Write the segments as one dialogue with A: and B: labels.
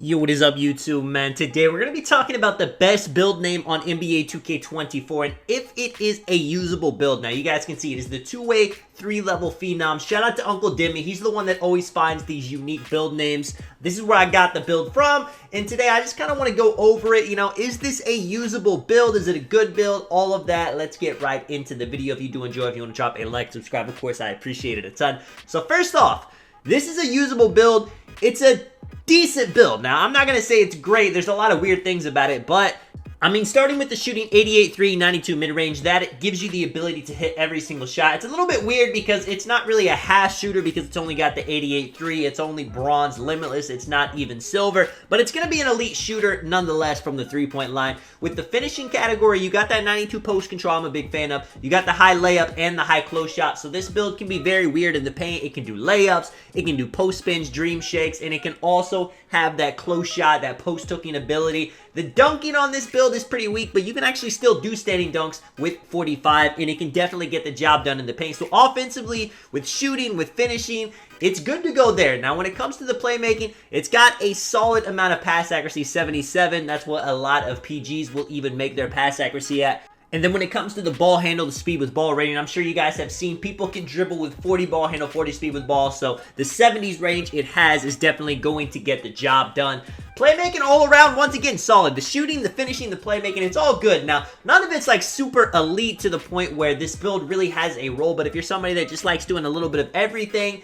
A: Yo, what is up, YouTube, man? Today we're going to be talking about the best build name on NBA 2K24 and if it is a usable build. Now, you guys can see it is the two-way, three-level phenom. Shout out to Uncle Dimmy. He's the one that always finds these unique build names. This is where I got the build from, and today I just kind of want to go over it. You know, is this a usable build? Is it a good build? All of that. Let's get right into the video. If you do enjoy, if you want to drop a like, subscribe, of course, I appreciate it a ton. So first off, this is a usable build. It's a decent build. Now, I'm not going to say it's great. There's a lot of weird things about it, but I mean, starting with the shooting 88-3, 92 mid-range, that gives you the ability to hit every single shot. It's a little bit weird because it's not really a half shooter because it's only got the 88-3. It's only bronze, limitless. It's not even silver, but it's going to be an elite shooter nonetheless from the three-point line. With the finishing category, you got that 92 post control I'm a big fan of. You got the high layup and the high close shot, so this build can be very weird in the paint. It can do layups, it can do post spins, dream shakes, and it can also have that close shot, that post hooking ability. The dunking on this build is pretty weak, but you can actually still do standing dunks with 45, and it can definitely get the job done in the paint. So offensively, with shooting, with finishing, it's good to go there. Now, when it comes to the playmaking, it's got a solid amount of pass accuracy, 77. That's what a lot of PGs will even make their pass accuracy at. And then when it comes to the ball handle, the speed with ball rating, I'm sure you guys have seen people can dribble with 40 ball handle, 40 speed with ball. So the 70s range it has is definitely going to get the job done. Playmaking all around, once again, solid. The shooting, the finishing, the playmaking, it's all good. Now, none of it's like super elite to the point where this build really has a role. But if you're somebody that just likes doing a little bit of everything,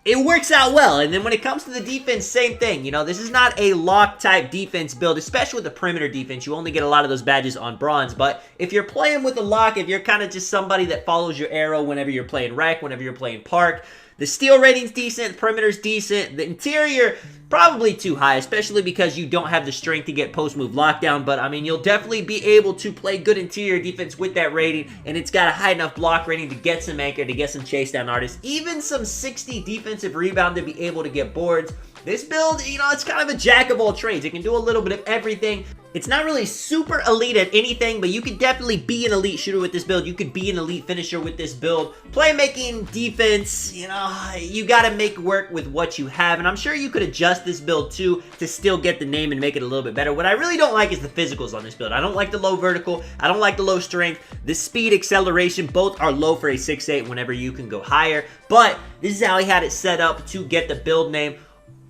A: it works out well. And then when it comes to the defense, same thing. You know, this is not a lock type defense build, especially with the perimeter defense. You only get a lot of those badges on bronze. But if you're playing with a lock, if you're kind of just somebody that follows your arrow whenever you're playing rec, whenever you're playing park, the steal rating's decent, the perimeter's decent, the interior probably too high, especially because you don't have the strength to get post-move lockdown, but I mean, you'll definitely be able to play good interior defense with that rating, and it's got a high enough block rating to get some anchor, to get some chase down artists, even some 60 defensive rebound to be able to get boards. This build, you know, it's kind of a jack of all trades. It can do a little bit of everything. It's not really super elite at anything, but you could definitely be an elite shooter with this build. You could be an elite finisher with this build. Playmaking, defense, you know, you got to make work with what you have, and I'm sure you could adjust this build too to still get the name and make it a little bit better. What I really don't like is the physicals on this build. I don't like the low vertical. I don't like the low strength. The speed, acceleration, both are low for a 6'8" whenever you can go higher, but this is how he had it set up to get the build name.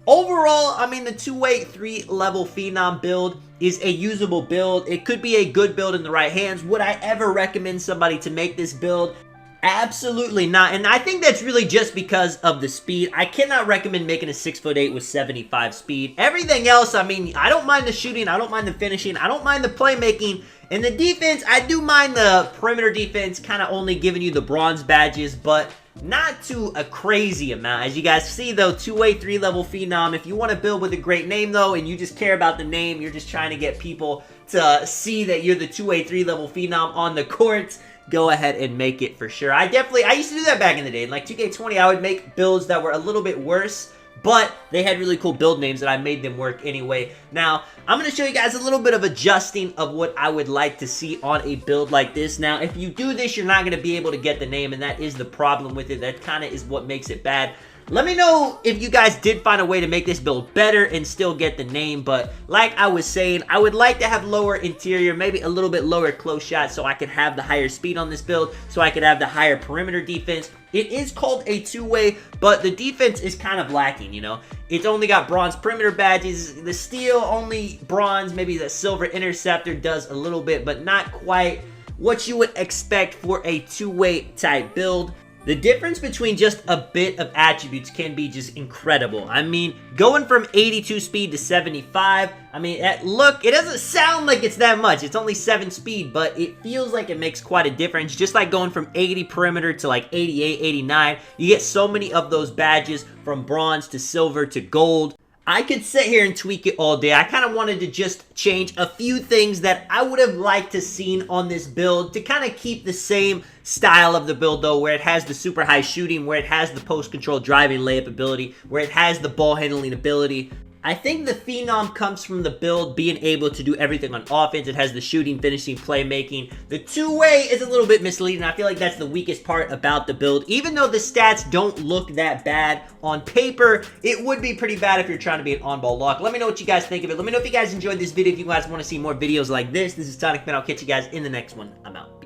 A: Overall, I mean, the two-way, three-level phenom build is a usable build. It could be a good build in the right hands. Would I ever recommend somebody to make this build? Absolutely not, and I think that's really just because of the speed. I cannot recommend making a 6'8" with 75 speed. Everything else, I mean, I don't mind the shooting, I don't mind the finishing, I don't mind the playmaking, and the defense, I do mind the perimeter defense kind of only giving you the bronze badges, but not to a crazy amount. As you guys see, though, two-way, three-level phenom. If you want to build with a great name, though, and you just care about the name, you're just trying to get people to see that you're the two-way, three-level phenom on the court, go ahead and make it for sure. I used to do that back in the day. In like 2K20, I would make builds that were a little bit worse, but they had really cool build names and I made them work anyway. Now, I'm going to show you guys a little bit of adjusting of what I would like to see on a build like this. Now, if you do this, you're not going to be able to get the name, and that is the problem with it. That kind of is what makes it bad. Let me know if you guys did find a way to make this build better and still get the name, but like I was saying, I would like to have lower interior, maybe a little bit lower close shot so I could have the higher speed on this build, so I could have the higher perimeter defense. It is called a two-way, but the defense is kind of lacking, you know. It's only got bronze perimeter badges. The steal, only bronze. Maybe the silver interceptor does a little bit, but not quite what you would expect for a two-way type build. The difference between just a bit of attributes can be just incredible. I mean, going from 82 speed to 75, I mean, look, it doesn't sound like it's that much. It's only 7 speed, but it feels like it makes quite a difference. Just like going from 80 perimeter to like 88, 89, you get so many of those badges from bronze to silver to gold. I could sit here and tweak it all day. I kind of wanted to just change a few things that I would have liked to seen on this build to kind of keep the same style of the build, though, where it has the super high shooting, where it has the post control driving layup ability, where it has the ball handling ability. I think the phenom comes from the build being able to do everything on offense. It has the shooting, finishing, playmaking. The two-way is a little bit misleading. I feel like that's the weakest part about the build. Even though the stats don't look that bad on paper, it would be pretty bad if you're trying to be an on-ball lock. Let me know what you guys think of it. Let me know if you guys enjoyed this video. If you guys want to see more videos like this is Sonic Man. I'll catch you guys in the next one. I'm out.